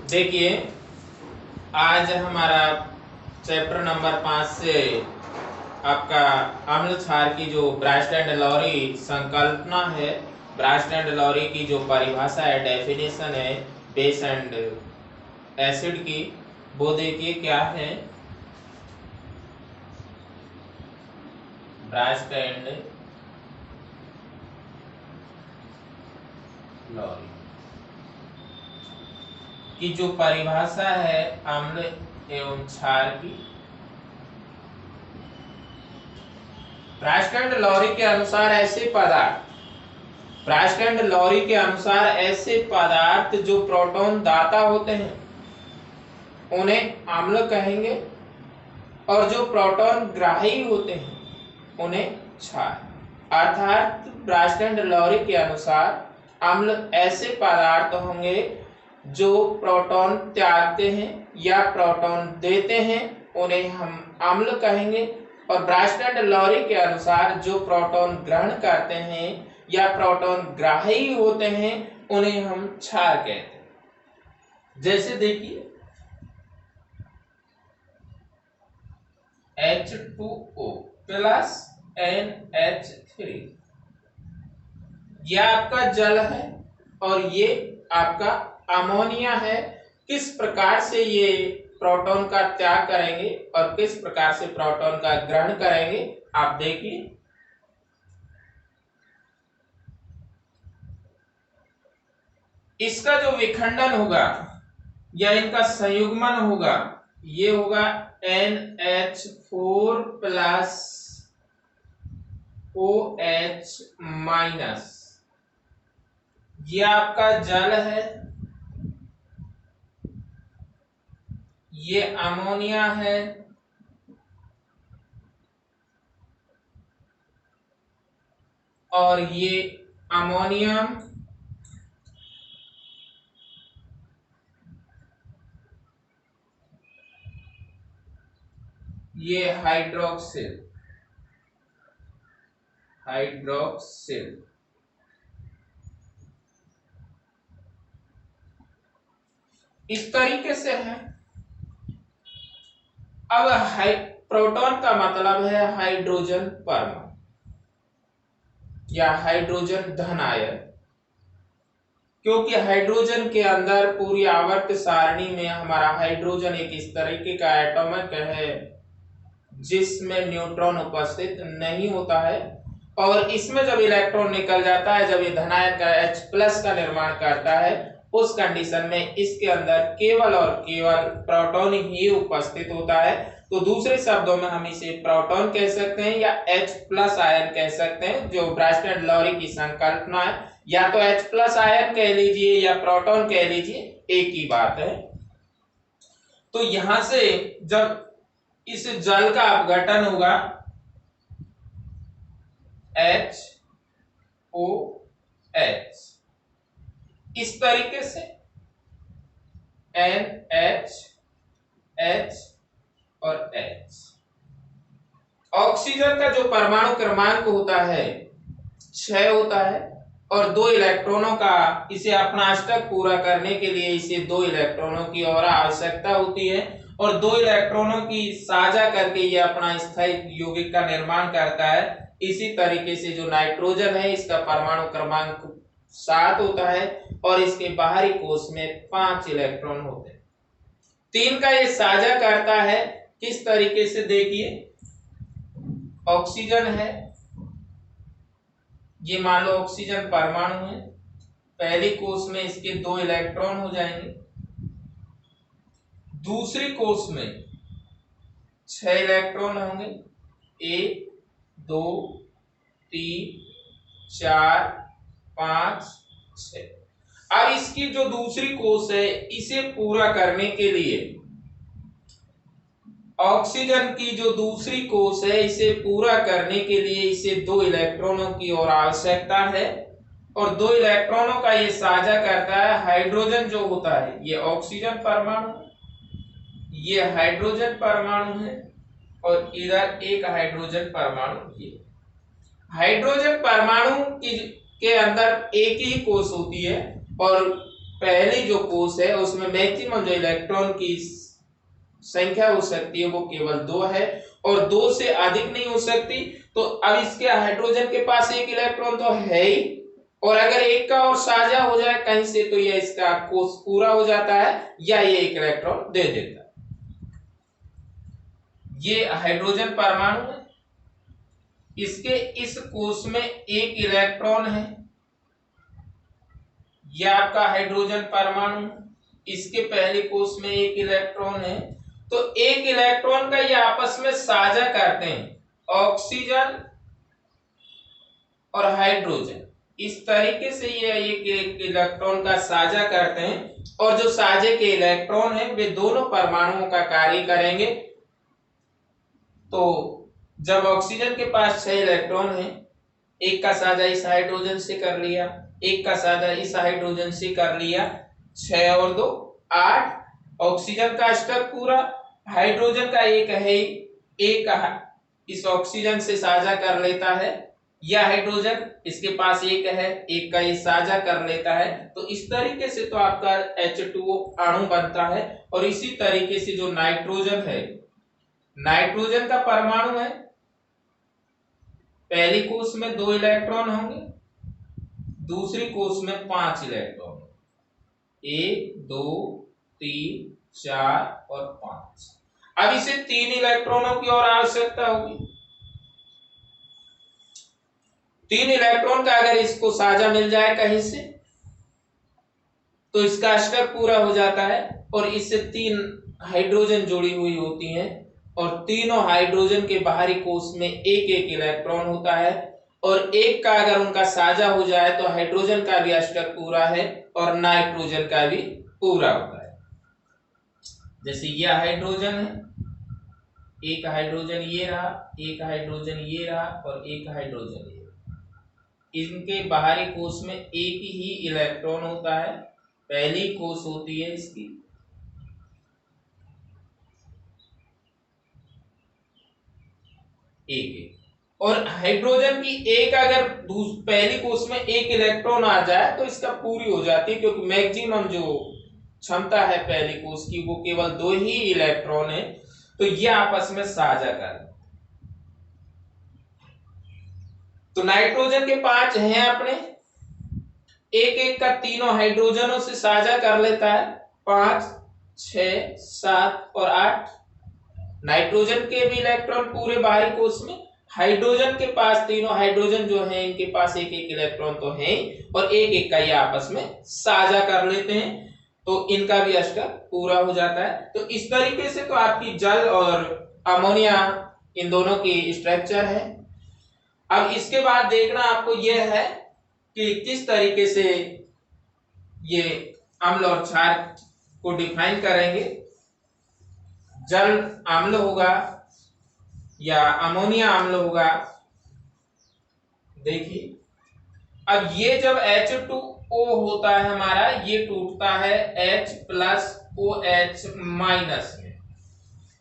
देखिए, आज हमारा चैप्टर नंबर 5 से आपका अम्ल क्षार की जो ब्रास्ट-एंड-लॉरी संकल्पना है, ब्रास्ट-एंड-लॉरी की जो परिभाषा है, डेफिनेशन है बेस एंड एसिड की, वो देखिए क्या है। ब्रास्ट-एंड-लॉरी की जो परिभाषा है अम्ल एवं क्षार की, ब्रास्ट-एंड-लॉरी के अनुसार ऐसे पदार्थ जो प्रोटॉन दाता होते हैं उन्हें अम्ल कहेंगे, और जो प्रोटॉन ग्राही होते हैं उन्हें क्षार। अर्थात ब्रास्ट-एंड-लॉरी के अनुसार अम्ल ऐसे पदार्थ होंगे जो प्रोटॉन त्यागते हैं या प्रोटॉन देते हैं, उन्हें हम अम्ल कहेंगे, और ब्रास्ट-एंड-लॉरी के अनुसार जो प्रोटॉन ग्रहण करते हैं या प्रोटॉन ग्राही होते हैं उन्हें हम क्षार कहते हैं। जैसे देखिए H2O प्लस NH3, यह आपका जल है और ये आपका अमोनिया है। किस प्रकार से ये प्रोटॉन का त्याग करेंगे और किस प्रकार से प्रोटॉन का ग्रहण करेंगे, आप देखिए। इसका जो विखंडन होगा या इनका संयुग्मन होगा, ये होगा NH4 प्लस OH माइनस। ये आपका जल है, ये अमोनिया है, और ये अमोनियम, ये हाइड्रोक्सिल। इस तरीके से है। अब प्रोटॉन का मतलब है हाइड्रोजन परमाणु या हाइड्रोजन धन आयन, क्योंकि हाइड्रोजन के अंदर पूरी आवर्त सारणी में हमारा हाइड्रोजन एक इस तरीके का एटॉमिक है जिसमें न्यूट्रॉन उपस्थित नहीं होता है, और इसमें जब इलेक्ट्रॉन निकल जाता है, जब ये धनायन का H+ का निर्माण करता है, उस कंडीशन में इसके अंदर केवल और केवल प्रोटॉन ही उपस्थित होता है। तो दूसरे शब्दों में हम इसे प्रोटॉन कह सकते हैं या H+ आयन कह सकते हैं, जो ब्रास्ट-एंड-लॉरी की संकल्पना है। या तो H+ आयन कह लीजिए या प्रोटॉन कह लीजिए, एक ही बात है। तो यहां से जब इस जल का अपघटन होगा HOH, इस तरीके से NH, H और H। ऑक्सीजन का जो परमाणु क्रमांक होता है 6 होता है, और 2 इलेक्ट्रॉनों का इसे अपना अष्टक पूरा करने के लिए इसे 2 इलेक्ट्रॉनों की और आवश्यकता होती है, और 2 इलेक्ट्रॉनों की साझा करके ये अपना स्थायी यौगिक का निर्माण करता है। इसी तरीके से जो नाइट्रोजन है, इसका परमाणु क्रमांक 7 होता है और इसके बाहरी कोश में 5 इलेक्ट्रॉन होते हैं। 3 का ये साझा करता है। किस तरीके से देखिए, ऑक्सीजन है, ये मान लो ऑक्सीजन परमाणु है, पहली कोश में इसके 2 इलेक्ट्रॉन हो जाएंगे, दूसरी कोश में 6 इलेक्ट्रॉन होंगे, 1 2 3 4 5 6। अब इसकी जो दूसरी कोश है, इसे पूरा करने के लिए ऑक्सीजन की जो दूसरी कोश है, इसे पूरा करने के लिए इसे 2 इलेक्ट्रॉनों की और आवश्यकता है, और 2 इलेक्ट्रॉनों का ये साझा करता है। हाइड्रोजन जो होता है, ये ऑक्सीजन परमाणु, ये हाइड्रोजन परमाणु है, और इधर एक हाइड्रोजन परमाणु। ये हाइड्रोजन परमाणु के अंदर एक ही कोश होती है, और पहली जो कोष है उसमें मैक्सिमम जो इलेक्ट्रॉन की संख्या हो सकती है वो केवल 2 है और 2 से अधिक नहीं हो सकती। तो अब इसके हाइड्रोजन के पास एक इलेक्ट्रॉन तो है ही, और अगर एक का और साझा हो जाए कहीं से तो यह इसका कोष पूरा हो जाता है या ये एक इलेक्ट्रॉन दे देता है। ये हाइड्रोजन परमाणु है, इसके इस कोष में एक इलेक्ट्रॉन है, यह आपका हाइड्रोजन परमाणु, इसके पहले कोष में एक इलेक्ट्रॉन है। तो एक इलेक्ट्रॉन का ये आपस में साझा करते हैं, ऑक्सीजन और हाइड्रोजन, इस तरीके से ये एक इलेक्ट्रॉन का साझा करते हैं और जो साझे के इलेक्ट्रॉन हैं वे दोनों परमाणुओं का कार्य करेंगे। तो जब ऑक्सीजन के पास 6 इलेक्ट्रॉन हैं, एक का साझा इस हाइड्रोजन से कर लिया, एक का साझा इस हाइड्रोजन से कर लिया, 6 और 2 8, ऑक्सीजन का स्तर पूरा, हाइड्रोजन का एक है, एक इस ऑक्सीजन से साझा कर लेता है, या हाइड्रोजन इसके पास एक है, एक का ये साझा कर लेता है। तो इस तरीके से तो आपका H2O अणु बनता है। और इसी तरीके से जो नाइट्रोजन है, नाइट्रोजन का परमाणु है, पहली कोष में 2 इलेक्ट्रॉन होंगे, दूसरी कोष में 5 इलेक्ट्रॉन, 1 2 3 4 और 5। अब इसे 3 इलेक्ट्रॉनों की और आवश्यकता होगी। 3 इलेक्ट्रॉन का अगर इसको साझा मिल जाए कहीं से तो इसका स्तर पूरा हो जाता है और इससे 3 हाइड्रोजन जुड़ी हुई होती हैं और तीनों हाइड्रोजन के बाहरी कोष में एक एक इलेक्ट्रॉन होता है और एक का अगर उनका साझा हो जाए तो हाइड्रोजन का भी स्तर पूरा है और नाइट्रोजन का भी पूरा होता है। जैसे यह हाइड्रोजन है, एक हाइड्रोजन ये रहा, एक हाइड्रोजन ये रहा और एक हाइड्रोजन ये रहा। इनके बाहरी कोष में एक ही इलेक्ट्रॉन होता है, पहली कोष होती है इसकी, एक और हाइड्रोजन की एक अगर पहली कोष में एक इलेक्ट्रॉन आ जाए तो इसका पूरी हो जाती है, क्योंकि मैक्सिमम जो क्षमता है पहली कोष की वो केवल 2 ही इलेक्ट्रॉन है। तो ये आपस में साझा कर, तो नाइट्रोजन के 5 हैं अपने, एक एक का तीनों हाइड्रोजनों से साझा कर लेता है, 5 6 7 और 8। नाइट्रोजन के भी इलेक्ट्रॉन पूरे बाहरी कोष में, हाइड्रोजन के पास तीनों हाइड्रोजन जो है इनके पास एक एक इलेक्ट्रॉन तो है और एक एक का ये आपस में साझा कर लेते हैं, तो इनका भी स्तर पूरा हो जाता है। तो इस तरीके से तो आपकी जल और अमोनिया इन दोनों की स्ट्रक्चर है। अब इसके बाद देखना आपको यह है कि किस तरीके से ये अम्ल और क्षार को डिफाइन करेंगे। जल अम्ल होगा या अमोनिया अम्ल होगा। देखिए अब ये जब H2O होता है हमारा, ये टूटता है H प्लस OH माइनस में,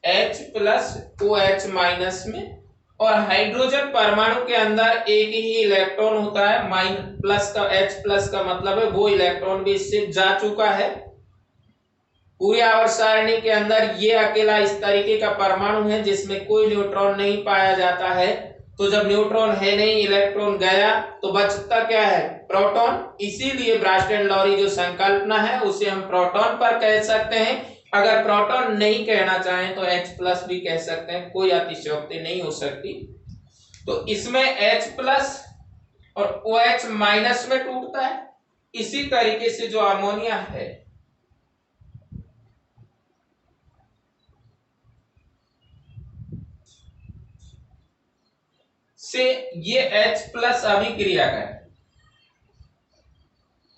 H प्लस OH माइनस में, और हाइड्रोजन परमाणु के अंदर एक ही इलेक्ट्रॉन होता है, प्लस का H प्लस का मतलब है वो इलेक्ट्रॉन भी इससे जा चुका है। पूरी आवर्त सारणी के अंदर ये अकेला इस तरीके का परमाणु है जिसमें कोई न्यूट्रॉन नहीं पाया जाता है। तो जब न्यूट्रॉन है नहीं, इलेक्ट्रॉन गया, तो बचता क्या है? प्रोटॉन। इसीलिए ब्रास्टन-लॉरी जो संकल्पना है उसे हम प्रोटॉन पर कह सकते हैं। अगर प्रोटॉन नहीं कहना चाहें तो H प्लस भी कह सकते हैं, कोई अतिशयोक्ति नहीं हो सकती। तो इसमें H प्लस और OH माइनस में टूटता है। इसी तरीके से जो अमोनिया है से ये H प्लस अभिक्रिया का है,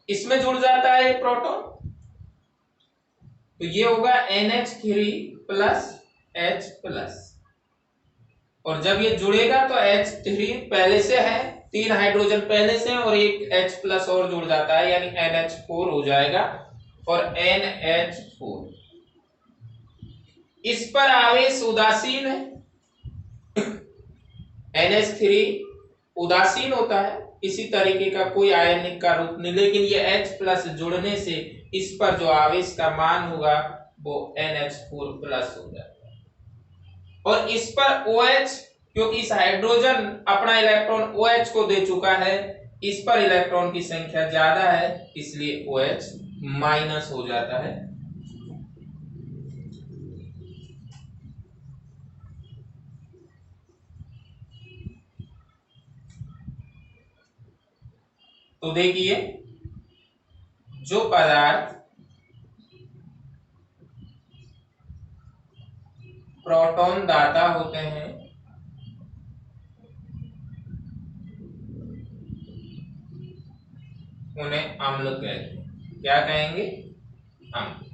इसमें जुड़ जाता है ये प्रोटॉन, तो ये होगा NH3 प्लस H प्लस। और जब ये जुड़ेगा तो H3 पहले से है, 3 हाइड्रोजन पहले से और एक H प्लस और जुड़ जाता है, यानी NH4 हो जाएगा और NH4। इस पर आवेश उदासीन है, NH3 उदासीन होता है, इसी तरीके का कोई आयनिक का रूप नहीं, लेकिन ये H प्लस जुड़ने से इस पर जो आवेश का मान होगा वो NH4 प्लस हो जाएगा। और इस पर OH, क्योंकि इस हाइड्रोजन अपना इलेक्ट्रॉन OH को दे चुका है, इस पर इलेक्ट्रॉन की संख्या ज्यादा है, इसलिए OH माइनस हो जाता है। तो देखिए, जो पदार्थ प्रोटॉन दाता होते हैं उन्हें अम्ल कहते हैं। क्या कहेंगे? अम्ल।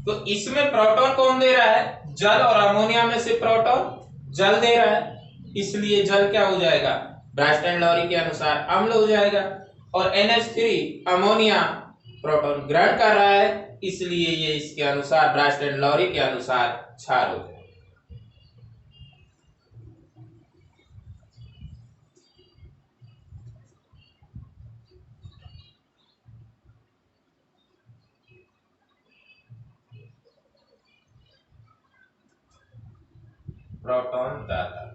तो इसमें प्रोटॉन कौन दे रहा है? जल। और अमोनिया में से प्रोटॉन जल दे रहा है, इसलिए जल क्या हो जाएगा? ब्रास्टन-लॉरी के अनुसार अम्ल हो जाएगा। और NH3 अमोनिया प्रोटॉन ग्रहण कर रहा है, इसलिए ये इसके अनुसार ब्रास्टन-लॉरी के अनुसार क्षार हो जाएगा। प्रोटॉन दाता।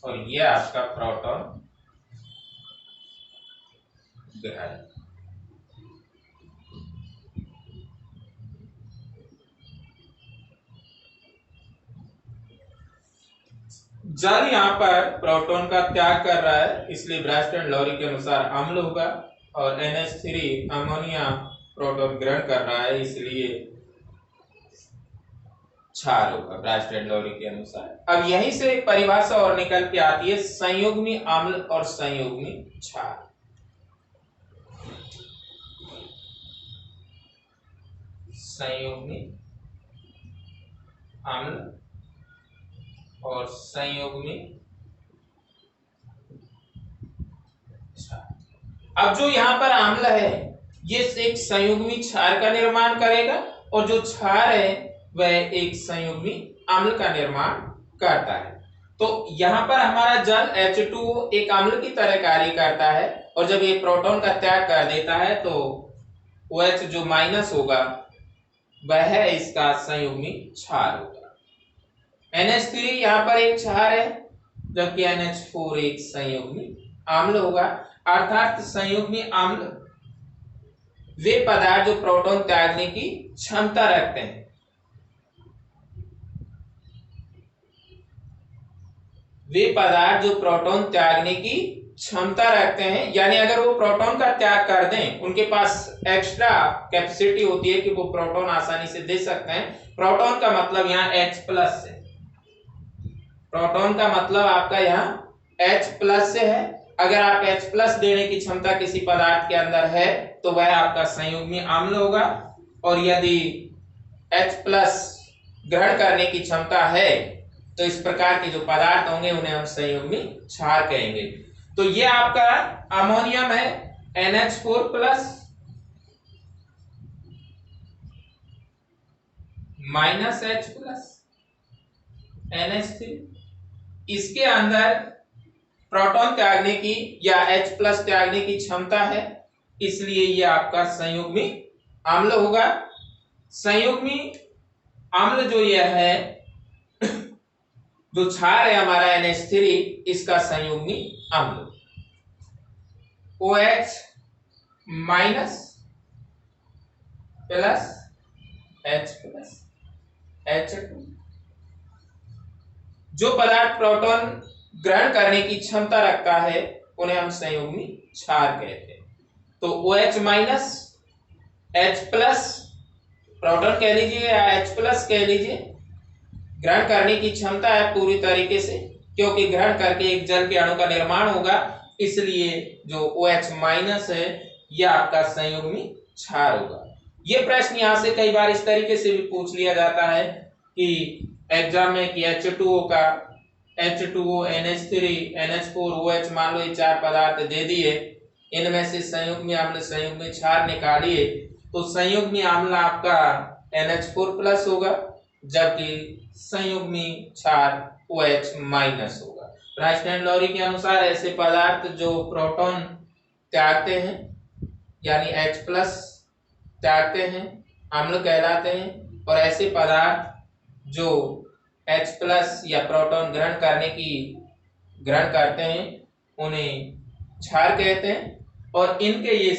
और ये आपका प्रोटॉन ग्रहण। जल यहाँ पर प्रोटॉन का त्याग कर रहा है, इसलिए ब्रास्टन-लॉरी के अनुसार अम्ल होगा। और NH3 अमोनिया प्रोटॉन ग्रहण कर रहा है, इसलिए क्षार होगा ब्रास्टन-लॉरी के अनुसार। अब यहीं से एक परिभाषा और निकल के आती है, संयुग्मी अम्ल और संयुग्मी क्षार। संयुग्मी अम्ल और संयुग्मी क्षार। अब जो यहाँ पर अम्ल है ये एक संयुग्मी क्षार का निर्माण करेगा, और जो क्षार है वह एक संयुग्मी अम्ल का निर्माण करता है। तो यहाँ पर हमारा जल H2O एक अम्ल की तरह कार्य करता है, और जब ये प्रोटॉन का त्याग कर देता है तो OH जो माइनस होगा वह इसका संयुग्मी क्षार होगा। NH3 यहाँ पर एक क्षार है, जबकि NH4 एक संयुग्मी अम्ल होगा। अर्थात संयुग्मी अम्ल वे पदार्थ जो प्रोटॉन त्यागने की क्षमता रखते हैं। वे पदार्थ जो प्रोटॉन त्यागने की क्षमता रखते हैं, यानी अगर वो प्रोटॉन का त्याग कर दें, उनके पास एक्स्ट्रा कैपेसिटी होती है कि वो प्रोटॉन आसानी से दे सकते हैं। प्रोटॉन का मतलब यहाँ H+ से, प्रोटॉन का मतलब आपका यहाँ H+ से है। अगर आप H+ देने की क्षमता किसी पदार्थ के अंदर है तो वह आपका संयुग्मी अम्ल होगा, और यदि H+ ग्रहण करने की क्षमता है तो इस प्रकार के जो पदार्थ होंगे उन्हें हम संयुग्मी क्षार कहेंगे। तो ये आपका अमोनियम है NH4+ -H+ NH3, इसके अंदर प्रोटॉन त्यागने की या H+ त्यागने की क्षमता है, इसलिए ये आपका संयुग्मी अम्ल होगा। संयुग्मी अम्ल जो यह है, जो क्षार है हमारा NH3, इसका संयुग्मी अम्ल OH- प्लस H+ H2। जो पदार्थ प्रोटॉन ग्रहण करने की क्षमता रखता है उन्हें हम संयुग्मी क्षार कहते हैं। तो OH- H+ प्रोटॉन कह लीजिए या H+ कह लीजिए, ग्रहण करने की क्षमता है पूरी तरीके से, क्योंकि ग्रहण करके एक जल के अणु का निर्माण होगा, इसलिए जो OH- है यह आपका संयुग्मी क्षार होगा। यह प्रश्न यहां से कई बार इस तरीके से भी पूछ लिया जाता है कि एग्जाम में कि H2O का H2O NH3 NH4 OH मान लो ये चार पदार्थ दे दिए, इनमें से संयुग्मी अम्ल संयुग्मी क्षार निकालिए, तो संयुग्मी अम्ल आपका NH4+ होगा, जबकि संयुग्मी क्षार OH- होगा। राइस्टन लॉरी के अनुसार ऐसे पदार्थ जो प्रोटॉन त्यागते हैं यानी H+ त्यागते हैं अम्ल कहलाते हैं, और ऐसे पदार्थ जो H+ या प्रोटॉन ग्रहण करते हैं उन्हें क्षार कहते हैं। और इनके ये